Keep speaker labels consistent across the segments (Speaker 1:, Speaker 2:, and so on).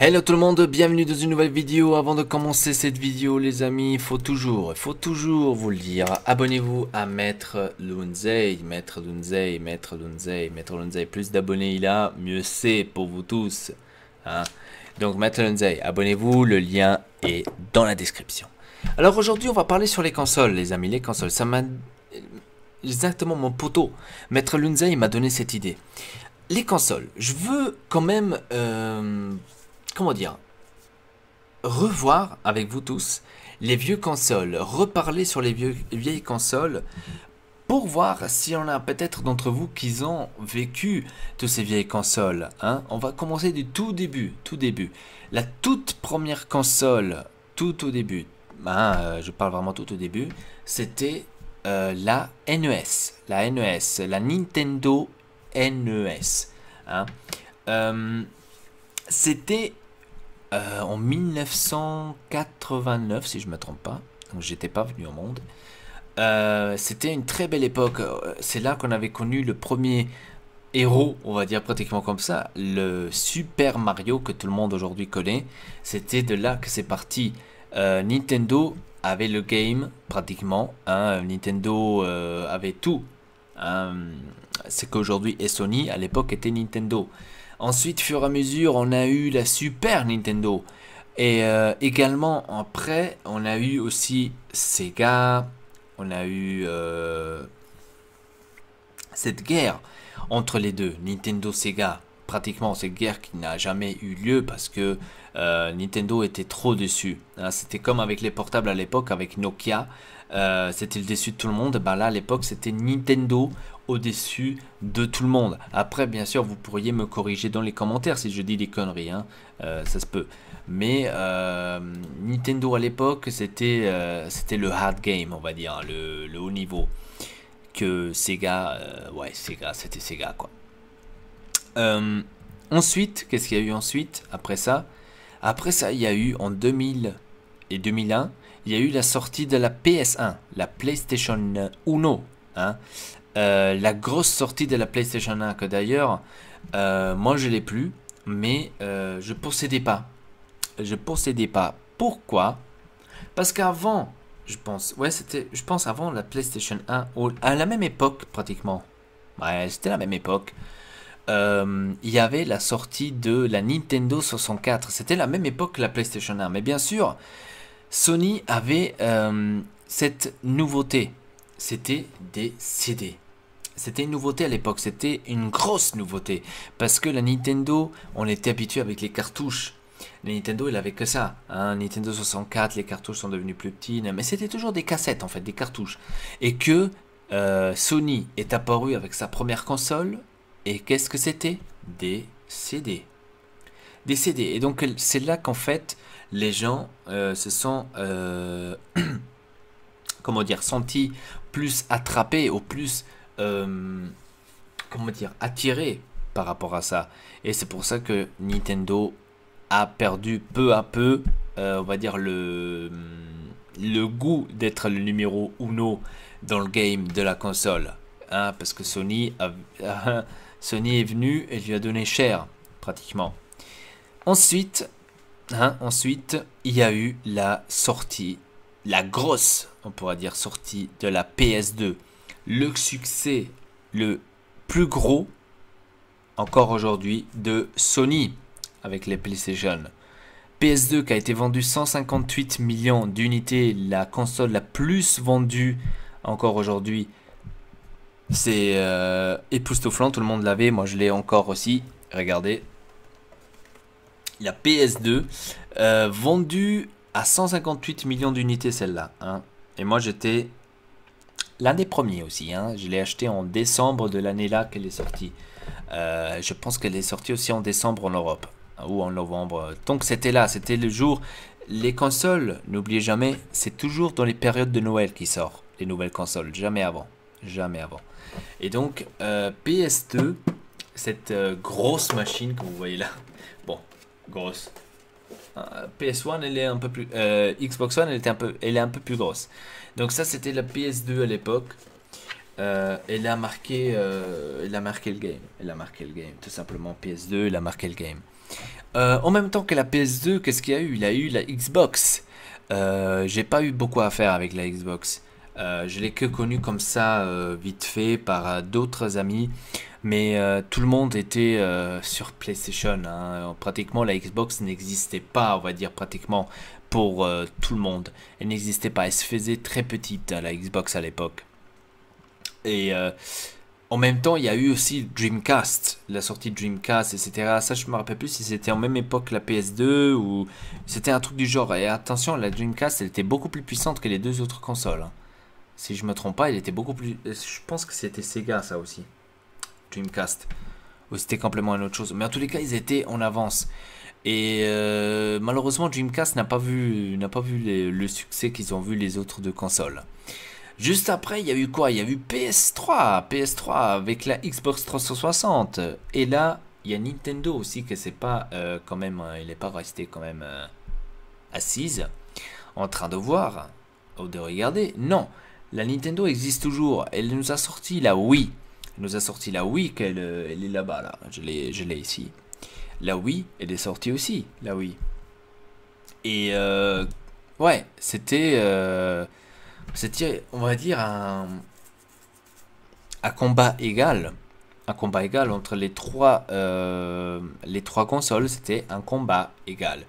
Speaker 1: Hello tout le monde, bienvenue dans une nouvelle vidéo. Avant de commencer cette vidéo les amis, il faut toujours vous le dire, abonnez-vous à Maître Lunzei, Maître Lunzei, Maître Lunzei, Maître Lunzei, plus d'abonnés il a, mieux c'est pour vous tous. Hein. Donc Maître Lunzei, abonnez-vous, le lien est dans la description. Alors aujourd'hui on va parler sur les consoles les amis, les consoles, ça m'a... Exactement mon poteau, Maître Lunzei m'a donné cette idée. Les consoles, je veux quand même... comment dire, revoir avec vous tous les vieux consoles, reparler sur les vieilles consoles pour voir s'il y en a peut-être d'entre vous qui ont vécu toutes ces vieilles consoles. Hein. On va commencer du tout début, La toute première console, tout au début, je parle vraiment tout au début, c'était la NES, la Nintendo NES. Hein. C'était en 1989 si je me trompe pas, donc j'étais pas venu au monde. C'était une très belle époque, c'est là qu'on avait connu le premier héros, on va dire pratiquement comme ça, le Super Mario que tout le monde aujourd'hui connaît. C'était de là que c'est parti. Nintendo avait le game pratiquement, hein. Nintendo avait tout, hein. C'est qu'aujourd'hui est Sony, à l'époque était Nintendo. Ensuite, fur et à mesure, on a eu la Super Nintendo. Et également, après, on a eu aussi Sega. On a eu cette guerre entre les deux, Nintendo-Sega. Pratiquement, cette guerre qui n'a jamais eu lieu parce que Nintendo était trop dessus. Hein, c'était comme avec les portables à l'époque, avec Nokia. C'était le dessus de tout le monde. Ben là, à l'époque, c'était Nintendo au-dessus de tout le monde. Après, bien sûr, vous pourriez me corriger dans les commentaires si je dis des conneries. Hein. Ça se peut. Mais Nintendo à l'époque, c'était le hard game, on va dire, le haut niveau. Que Sega, ouais, Sega, c'était Sega, quoi. Ensuite, qu'est-ce qu'il y a eu ensuite, après ça? Après ça, il y a eu en 2000 et 2001, il y a eu la sortie de la PS1, la PlayStation 1. Hein. La grosse sortie de la PlayStation 1, que d'ailleurs, moi je l'ai plus, mais je possédais pas. Je possédais pas. Pourquoi? Parce qu'avant, je pense, ouais, c'était, je pense avant la PlayStation 1, à la même époque pratiquement. Ouais, c'était la même époque. Il y avait la sortie de la Nintendo 64. C'était la même époque que la PlayStation 1. Mais bien sûr, Sony avait cette nouveauté. C'était des CD. C'était une nouveauté à l'époque. C'était une grosse nouveauté. Parce que la Nintendo, on était habitué avec les cartouches. La Nintendo, il avait que ça. Hein. Nintendo 64, les cartouches sont devenues plus petites. Mais c'était toujours des cassettes, en fait, des cartouches. Et que Sony est apparu avec sa première console. Et qu'est-ce que c'était? Des CD. Des CD. Et donc, c'est là qu'en fait, les gens se sont, comment dire, sentis plus attrapés ou plus, comment dire, attirés par rapport à ça. Et c'est pour ça que Nintendo a perdu peu à peu, on va dire, le goût d'être le numéro uno dans le game de la console. Hein, parce que Sony Sony est venu et lui a donné cher, pratiquement. Ensuite, il y a eu la sortie, la grosse, on pourrait dire, sortie de la PS2. Le succès le plus gros, encore aujourd'hui, de Sony avec les PlayStation. PS2 qui a été vendu 158 millions d'unités, la console la plus vendue encore aujourd'hui. C'est époustouflant, tout le monde l'avait, moi je l'ai encore aussi. Regardez, la PS2 vendue à 158 millions d'unités celle-là. Hein. Et moi j'étais l'un des premiers aussi. Hein. Je l'ai acheté en décembre de l'année là qu'elle est sortie. Je pense qu'elle est sortie aussi en décembre en Europe. Ou en novembre. Donc c'était là, c'était le jour. Les consoles, n'oubliez jamais, c'est toujours dans les périodes de Noël qui sort les nouvelles consoles, jamais avant. Jamais avant. Et donc, PS2, cette grosse machine que vous voyez là, bon, grosse. PS1, elle est un peu plus, Xbox One, elle est un peu plus grosse. Donc ça, c'était la PS2 à l'époque. Elle a marqué le game. Elle a marqué le game, tout simplement. PS2, elle a marqué le game. En même temps que la PS2, qu'est-ce qu'il y a eu? Il y a eu la Xbox. J'ai pas eu beaucoup à faire avec la Xbox. Je l'ai que connue comme ça, vite fait, par d'autres amis. Mais tout le monde était sur PlayStation, hein. Pratiquement, la Xbox n'existait pas, on va dire, pratiquement pour tout le monde. Elle n'existait pas. Elle se faisait très petite, la Xbox à l'époque. Et en même temps, il y a eu aussi Dreamcast, la sortie de Dreamcast, etc. Ça, je me rappelle plus si c'était en même époque que la PS2 ou c'était un truc du genre. Et attention, la Dreamcast, elle était beaucoup plus puissante que les deux autres consoles, hein. Si je me trompe pas, elle était beaucoup plus. Je pense que c'était Sega, ça aussi. Dreamcast. Ou c'était complètement une autre chose. Mais en tous les cas, ils étaient en avance. Et malheureusement, Dreamcast n'a pas vu le succès qu'ils ont vu les autres deux consoles. Juste après, il y a eu quoi? Il y a eu PS3 avec la Xbox 360. Et là, il y a Nintendo aussi que c'est pas quand même, il n'est pas resté quand même assise en train de voir ou de regarder. Non, la Nintendo existe toujours. Elle nous a sorti la Wii. Elle nous a sorti la Wii elle est là-bas là. Je l'ai ici. La Wii, elle est sortie aussi, la Wii. Et ouais, c'était, on va dire, un combat égal. Un combat égal entre les trois consoles, c'était un combat égal.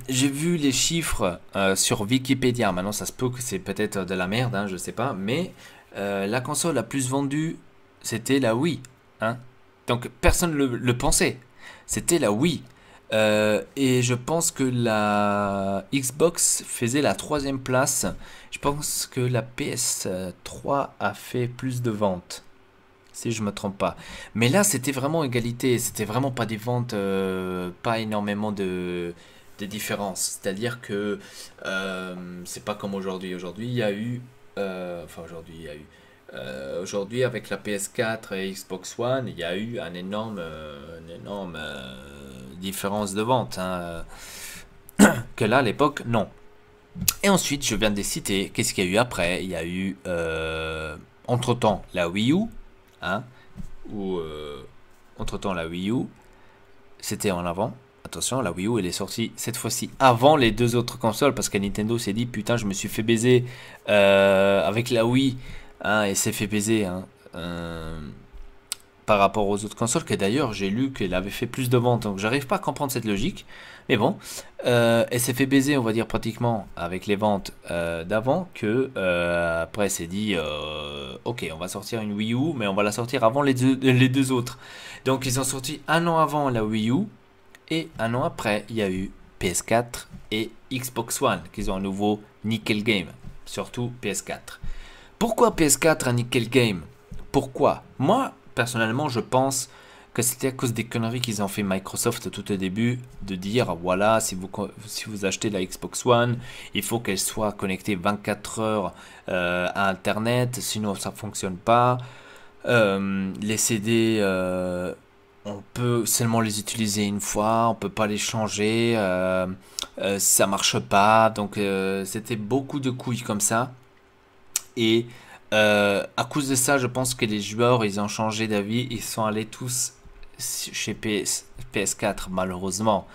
Speaker 1: J'ai vu les chiffres sur Wikipédia. Maintenant, ça se peut que c'est peut-être de la merde, hein, je sais pas. Mais la console la plus vendue, c'était la Wii, hein. Donc, personne ne le pensait. C'était la Wii. Et je pense que la Xbox faisait la troisième place. Je pense que la PS3 a fait plus de ventes, si je me trompe pas. Mais là, c'était vraiment égalité. C'était vraiment pas des ventes, pas énormément de différence. C'est-à-dire que c'est pas comme aujourd'hui. Aujourd'hui, il y a eu, enfin aujourd'hui, il y a eu. Aujourd'hui, avec la PS4 et Xbox One, il y a eu une énorme différence de vente, hein, que là, à l'époque, non. Et ensuite, je viens de les citer. Qu'est-ce qu'il y a eu après? Il y a eu, entre-temps, la Wii U, hein, ou entre-temps, la Wii U, c'était en avant. Attention, la Wii U, elle est sortie cette fois-ci avant les deux autres consoles parce que Nintendo s'est dit, putain, je me suis fait baiser avec la Wii, hein, et s'est fait baiser, hein, par rapport aux autres consoles, que d'ailleurs j'ai lu qu'elle avait fait plus de ventes, donc j'arrive pas à comprendre cette logique, mais bon, elle s'est fait baiser, on va dire, pratiquement avec les ventes d'avant, que après elle s'est dit, ok, on va sortir une Wii U, mais on va la sortir avant les deux autres. Donc ils ont sorti un an avant la Wii U, et un an après, il y a eu PS4 et Xbox One, qui ont un nouveau Nickel Game, surtout PS4. Pourquoi PS4 a Nickel Game? Pourquoi? Moi, personnellement, je pense que c'était à cause des conneries qu'ils ont fait Microsoft tout au début, de dire, voilà, si vous achetez la Xbox One, il faut qu'elle soit connectée 24 heures à Internet, sinon ça ne fonctionne pas. Les CD, on peut seulement les utiliser une fois, on peut pas les changer, ça marche pas, donc c'était beaucoup de couilles comme ça. Et à cause de ça, je pense que les joueurs, ils ont changé d'avis. Ils sont allés tous chez PS4, malheureusement.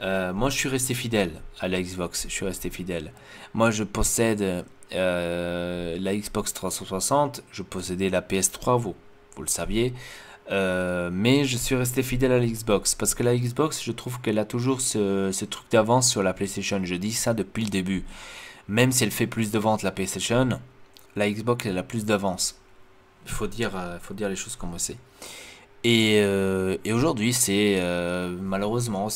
Speaker 1: Moi, je suis resté fidèle à la Xbox. Je suis resté fidèle. Moi, je possède la Xbox 360. Je possédais la PS3, vous le saviez. Mais je suis resté fidèle à la Xbox. Parce que la Xbox, je trouve qu'elle a toujours ce truc d'avance sur la PlayStation. Je dis ça depuis le début. Même si elle fait plus de ventes, la PlayStation, la Xbox, elle a plus d'avance. Il faut dire les choses comme c'est. Et aujourd'hui, c'est malheureusement,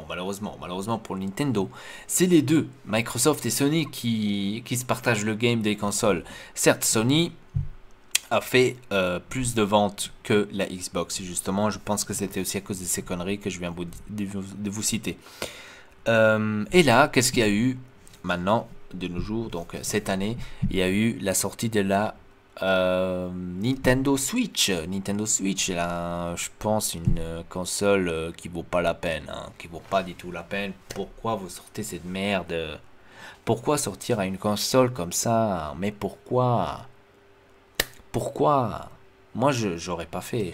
Speaker 1: malheureusement pour Nintendo, c'est les deux, Microsoft et Sony, qui se partagent le game des consoles. Certes, Sony a fait plus de ventes que la Xbox. Et justement, je pense que c'était aussi à cause de ces conneries que je viens de vous citer. Et là, qu'est-ce qu'il y a eu maintenant, de nos jours, donc cette année, il y a eu la sortie de la Nintendo Switch. Nintendo Switch, là, je pense, une console qui vaut pas la peine, hein, qui vaut pas du tout la peine. Pourquoi vous sortez cette merde? Pourquoi sortir à une console comme ça? Mais pourquoi? Pourquoi? Moi, j'aurais pas fait.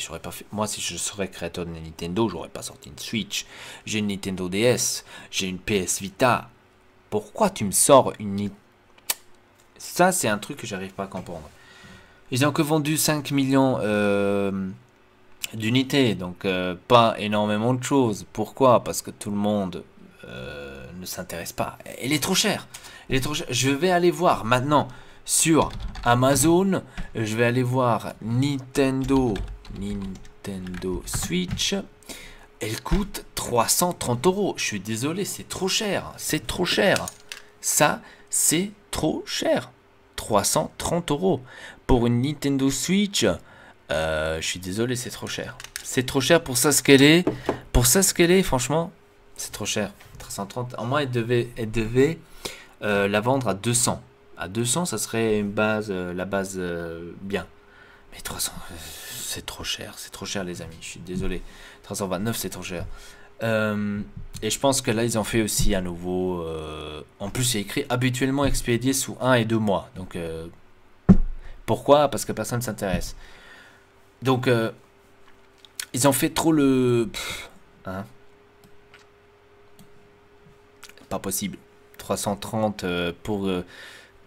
Speaker 1: Moi, si je serais créateur de Nintendo, j'aurais pas sorti une Switch. J'ai une Nintendo DS. J'ai une PS Vita. Pourquoi tu me sors une... Ça, c'est un truc que j'arrive pas à comprendre. Ils ont que vendu 5 millions d'unités. Donc, pas énormément de choses. Pourquoi? Parce que tout le monde ne s'intéresse pas. Elle est trop chère. Elle est trop chère. Je vais aller voir maintenant sur Amazon. Je vais aller voir Nintendo Switch. Elle coûte 330 euros. Je suis désolé, c'est trop cher. C'est trop cher. Ça, c'est trop cher. 330 euros pour une Nintendo Switch. Je suis désolé, c'est trop cher. C'est trop cher pour ça ce qu'elle est. Pour ça ce qu'elle est, franchement, c'est trop cher. 330. En moins, elle devait la vendre à 200. À 200, ça serait une base, la base bien. Mais 300, c'est trop cher. C'est trop cher, les amis. Je suis désolé. 329, c'est trop cher. Et je pense que là, ils ont fait aussi à nouveau... en plus, il y a écrit habituellement expédié sous 1 et 2 mois. Donc, pourquoi? Parce que personne ne s'intéresse. Donc, ils ont fait trop le... Hein? Pas possible. 330 pour...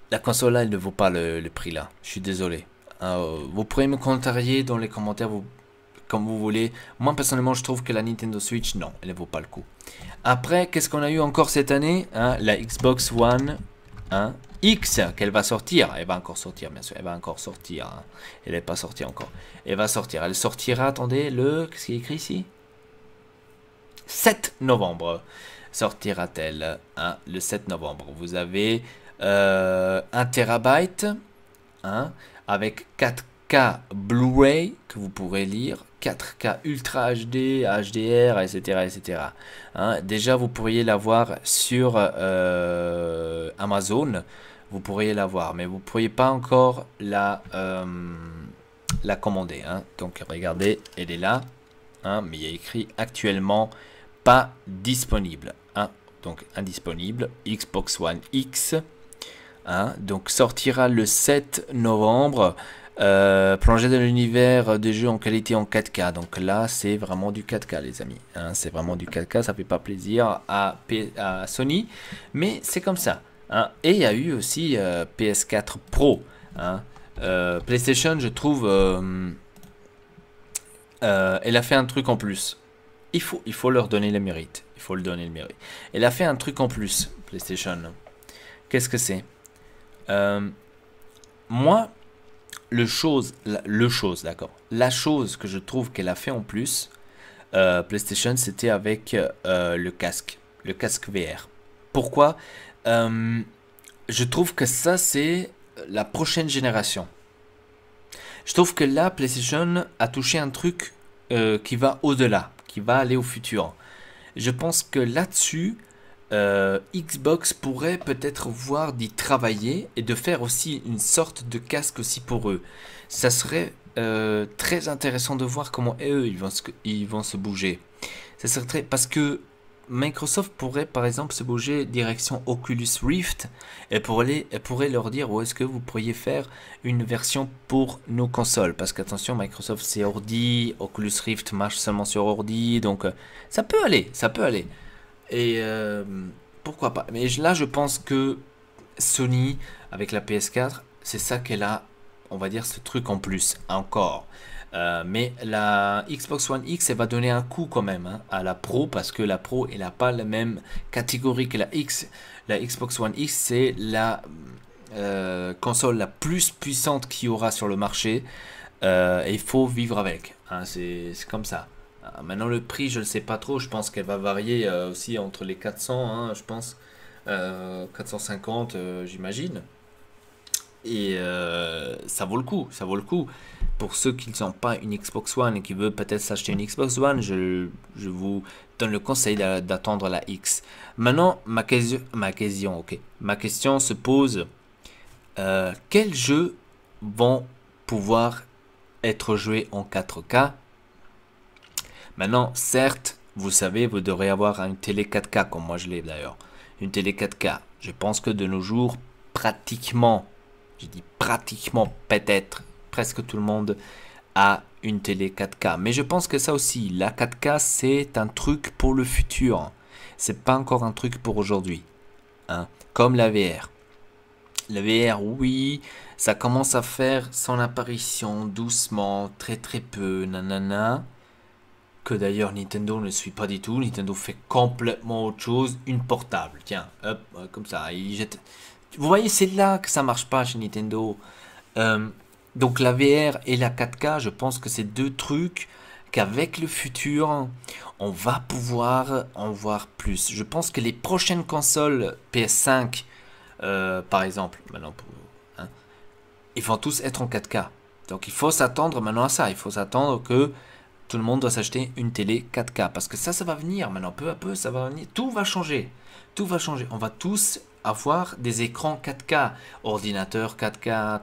Speaker 1: la console là, elle ne vaut pas le prix là. Je suis désolé. Vous pourrez me contrarier dans les commentaires comme vous voulez. Moi personnellement, je trouve que la Nintendo Switch, non, elle ne vaut pas le coup. Après, qu'est-ce qu'on a eu encore cette année, hein? La Xbox One X, qu'elle va sortir. Elle va encore sortir, bien sûr. Elle va encore sortir. Hein. Elle n'est pas sortie encore. Elle va sortir. Elle sortira, attendez, qu'est-ce qu'il y a écrit ici? 7 novembre. Sortira-t-elle le 7 novembre. Vous avez 1 terabyte avec 4K Blu-ray que vous pourrez lire, 4K Ultra HD, HDR, etc. etc. Déjà, vous pourriez l'avoir sur Amazon. Vous pourriez l'avoir, mais vous ne pourriez pas encore la commander. Donc, regardez, elle est là. Mais il y a écrit actuellement pas disponible. Donc, indisponible. Xbox One X. Donc sortira le 7 novembre, plongé dans l'univers des jeux en qualité en 4K. Donc là, c'est vraiment du 4K, les amis. C'est vraiment du 4K, ça fait pas plaisir à Sony, mais c'est comme ça. Et il y a eu aussi PS4 Pro. PlayStation, je trouve, elle a fait un truc en plus. Il faut leur donner le mérite. Il faut le donner le mérite. Elle a fait un truc en plus, PlayStation. Qu'est-ce que c'est? Moi, la chose que je trouve qu'elle a fait en plus, PlayStation, c'était avec le casque VR. Pourquoi? Je trouve que ça, c'est la prochaine génération. Je trouve que là, PlayStation a touché un truc qui va au-delà, qui va aller au futur. Je pense que là-dessus, Xbox pourrait peut-être voir d'y travailler et de faire aussi une sorte de casque aussi pour eux. Ça serait très intéressant de voir comment eux ils vont se bouger. Ça serait parce que Microsoft pourrait par exemple se bouger direction Oculus Rift et pourrait leur dire où est-ce que vous pourriez faire une version pour nos consoles. Parce qu'attention, Microsoft c'est ordi, Oculus Rift marche seulement sur ordi, donc ça peut aller, ça peut aller. Et pourquoi pas. Mais là, je pense que Sony, avec la PS4, c'est ça qu'elle a, on va dire, ce truc en plus, encore. Mais la Xbox One X, elle va donner un coup quand même à la Pro, parce que la Pro, elle n'a pas la même catégorie que la X. La Xbox One X, c'est la console la plus puissante qu'il y aura sur le marché. Et il faut vivre avec. C'est comme ça. Maintenant le prix je ne sais pas trop, je pense qu'elle va varier aussi entre les 400, je pense 450 j'imagine, et ça vaut le coup, pour ceux qui ne sont pas une Xbox One et qui veulent peut-être s'acheter une Xbox One, je vous donne le conseil d'attendre la X. Maintenant ma question se pose, quels jeux vont pouvoir être joués en 4K? Maintenant, certes, vous savez, vous devrez avoir une télé 4K, comme moi je l'ai d'ailleurs. Une télé 4K. Je pense que de nos jours, pratiquement, je dis pratiquement, peut-être, presque tout le monde à une télé 4K. Mais je pense que ça aussi, la 4K, c'est un truc pour le futur. C'est pas encore un truc pour aujourd'hui. Hein. Comme la VR. La VR, oui, ça commence à faire son apparition doucement, très très peu, nanana. Que d'ailleurs Nintendo ne suit pas du tout. Nintendo fait complètement autre chose. Une portable, tiens, hop, comme ça. Il jette... Vous voyez, c'est là que ça marche pas chez Nintendo. Euh, donc la VR et la 4K, je pense que c'est deux trucs qu'avec le futur, on va pouvoir en voir plus. Je pense que les prochaines consoles PS5, par exemple, maintenant, hein, ils vont tous être en 4K. Donc il faut s'attendre maintenant à ça. Il faut s'attendre que tout le monde doit s'acheter une télé 4K. Parce que ça va venir maintenant. Peu à peu, ça va venir. Tout va changer. Tout va changer. On va tous avoir des écrans 4K. Ordinateurs 4K,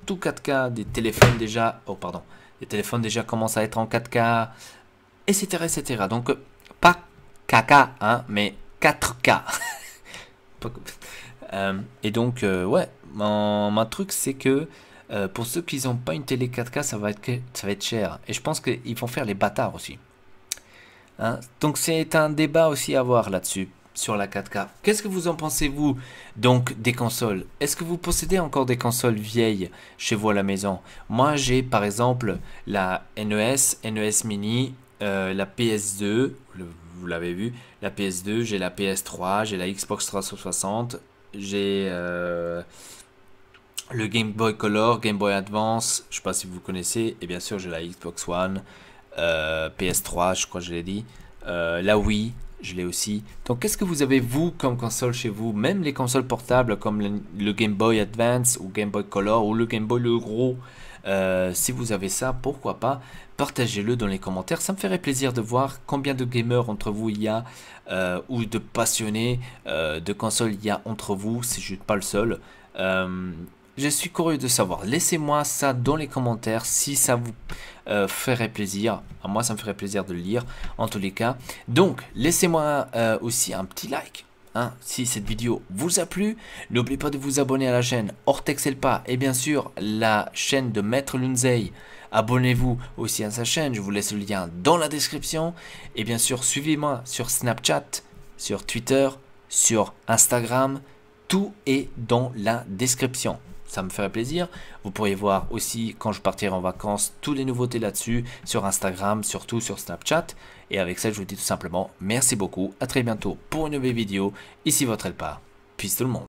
Speaker 1: tout 4K. Des téléphones déjà... Oh, pardon. Les téléphones déjà commencent à être en 4K. Etc. etc. Donc, pas KK, hein, mais 4K. Et donc, ouais. Mon truc, c'est que... pour ceux qui n'ont pas une télé 4K, ça va être cher. Et je pense qu'ils vont faire les bâtards aussi. Hein. Donc c'est un débat aussi à avoir là-dessus, sur la 4K. Qu'est-ce que vous en pensez, vous, donc, des consoles? Est-ce que vous possédez encore des consoles vieilles chez vous à la maison? Moi, j'ai par exemple la NES Mini, la PS2, vous l'avez vu, la PS2, j'ai la PS3, j'ai la Xbox 360, j'ai... le Game Boy Color, Game Boy Advance, je ne sais pas si vous connaissez, et bien sûr j'ai la Xbox One, PS3, je crois que je l'ai dit, la Wii, je l'ai aussi. Donc qu'est-ce que vous avez vous comme console chez vous? Même les consoles portables comme le Game Boy Advance ou Game Boy Color ou le Game Boy le gros, si vous avez ça, pourquoi pas, partagez-le dans les commentaires. Ça me ferait plaisir de voir combien de gamers entre vous il y a, ou de passionnés de consoles il y a entre vous, si je ne suis pas le seul. Je suis curieux de savoir. Laissez-moi ça dans les commentaires si ça vous ferait plaisir. À moi, ça me ferait plaisir de le lire en tous les cas. Donc, laissez-moi aussi un petit like. Hein, si cette vidéo vous a plu, n'oubliez pas de vous abonner à la chaîne Ortexelpa et bien sûr la chaîne de Maître Lunzei. Abonnez-vous aussi à sa chaîne, je vous laisse le lien dans la description. Et bien sûr, suivez-moi sur Snapchat, sur Twitter, sur Instagram. Tout est dans la description. Ça me ferait plaisir. Vous pourriez voir aussi quand je partirai en vacances toutes les nouveautés là-dessus sur Instagram, surtout sur Snapchat. Et avec ça, je vous dis tout simplement merci beaucoup. À très bientôt pour une nouvelle vidéo. Ici votre Elpa. Peace tout le monde.